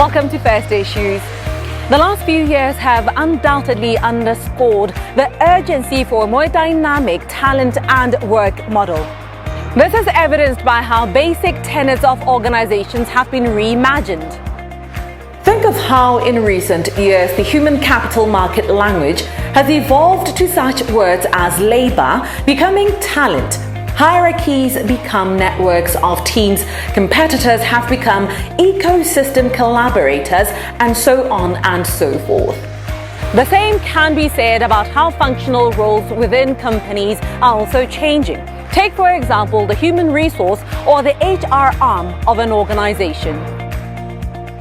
Welcome to First Issues. The last few years have undoubtedly underscored the urgency for a more dynamic talent and work model. This is evidenced by how basic tenets of organizations have been reimagined. Think of how in recent years the human capital market language has evolved to such words as labor becoming talent. Hierarchies become networks of teams, competitors have become ecosystem collaborators, and so on and so forth. The same can be said about how functional roles within companies are also changing. Take, for example, the human resource or the HR arm of an organization.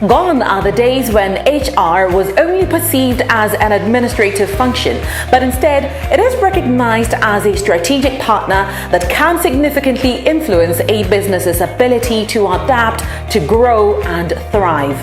Gone are the days when HR was only perceived as an administrative function, but instead it is recognized as a strategic partner that can significantly influence a business's ability to adapt, to grow and thrive.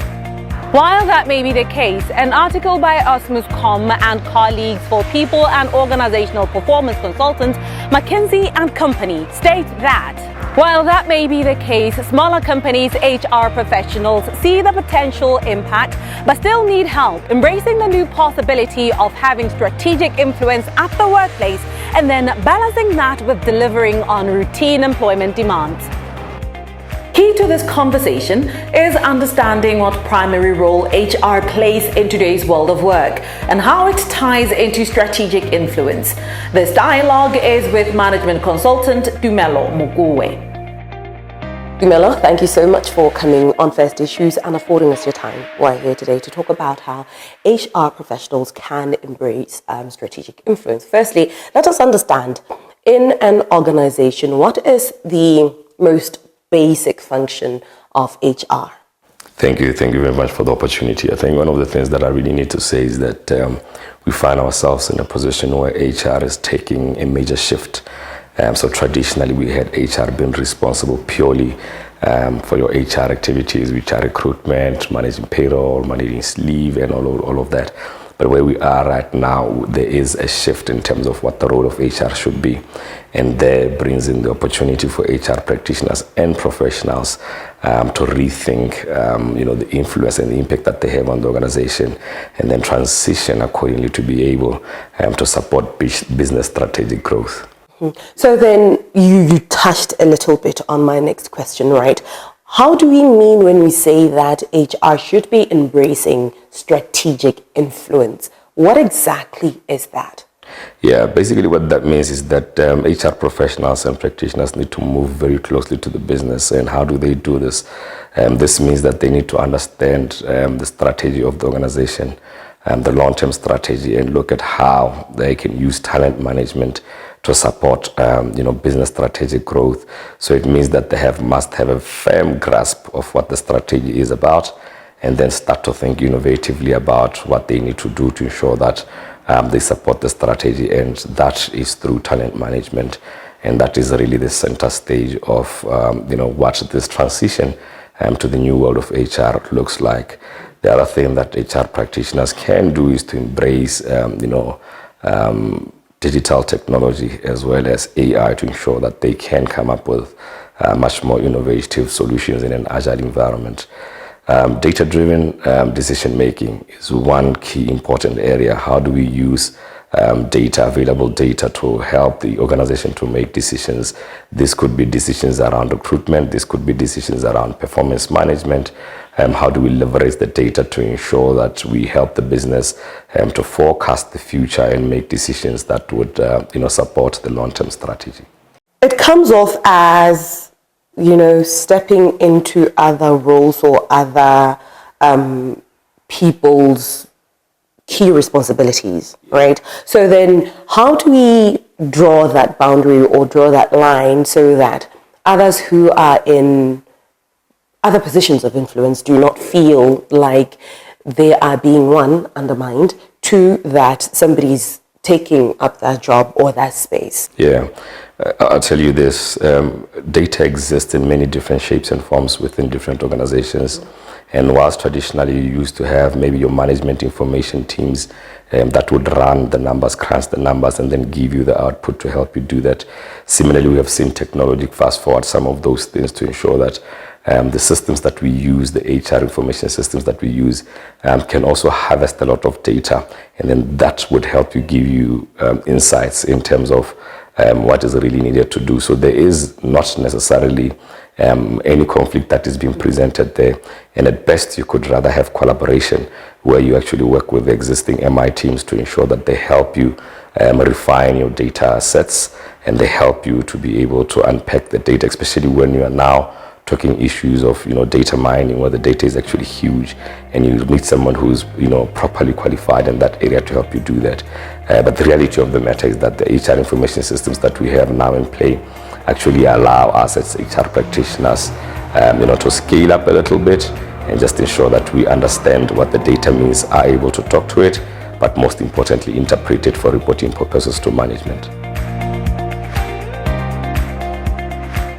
While that may be the case, an article by Osmus.com and colleagues for People and Organizational Performance Consultant McKinsey & Company states that while that may be the case, smaller companies' HR professionals see the potential impact but still need help embracing the new possibility of having strategic influence at the workplace and then balancing that with delivering on routine employment demands. Key to this conversation is understanding what primary role HR plays in today's world of work and how it ties into strategic influence. This dialogue is with management consultant Tumelo Mokowe. Tumelo, thank you so much for coming on First Issues and affording us your time. We're here today to talk about how HR professionals can embrace strategic influence. Firstly, let us understand, in an organization, what is the most basic function of HR? Thank you very much for the opportunity. I think one of the things that I really need to say is that we find ourselves in a position where HR is taking a major shift. So traditionally we had HR being responsible purely for your HR activities, which are recruitment, managing payroll, managing leave and all of that. But where we are right now, there is a shift in terms of what the role of HR should be. And that brings in the opportunity for HR practitioners and professionals to rethink the influence and the impact that they have on the organization, and then transition accordingly to be able to support business strategic growth. So then you touched a little bit on my next question, right? How do we mean when we say that HR should be embracing strategic influence? What exactly is that? Yeah, basically what that means is that HR professionals and practitioners need to move very closely to the business. And how do they do this? This means that they need to understand the strategy of the organization, the long-term strategy, and look at how they can use talent management to support business strategic growth. So it means that they must have a firm grasp of what the strategy is about, and then start to think innovatively about what they need to do to ensure that they support the strategy, and that is through talent management. And that is really the center stage of what this transition to the new world of HR looks like. The other thing that HR practitioners can do is to embrace digital technology as well as AI to ensure that they can come up with much more innovative solutions in an agile environment. Data-driven decision making is one key important area. How do we use available data to help the organization to make decisions? This could be decisions around recruitment, this could be decisions around performance management. How do we leverage the data to ensure that we help the business to forecast the future and make decisions that would support the long-term strategy? It comes off as stepping into other roles or other people's key responsibilities, right? So then how do we draw that boundary or draw that line so that others who are in other positions of influence do not feel like they are being, one, undermined, two, that somebody's taking up that job or that space? Yeah, I'll tell you this, data exists in many different shapes and forms within different organizations. And whilst traditionally you used to have maybe your management information teams that would run the numbers, crunch the numbers, and then give you the output to help you do that. Similarly, we have seen technology fast forward some of those things to ensure that the systems that we use, the HR information systems that we use, can also harvest a lot of data, and then that would help you give you insights in terms of what is really needed to do. So there is not necessarily any conflict that is being presented there, and at best you could rather have collaboration where you actually work with the existing MI teams to ensure that they help you refine your data sets, and they help you to be able to unpack the data, especially when you are now talking issues of data mining, where the data is actually huge, and you need someone who's properly qualified in that area to help you do that. But the reality of the matter is that the HR information systems that we have now in play actually allow us as HR practitioners to scale up a little bit and just ensure that we understand what the data means, are able to talk to it, but most importantly interpret it for reporting purposes to management.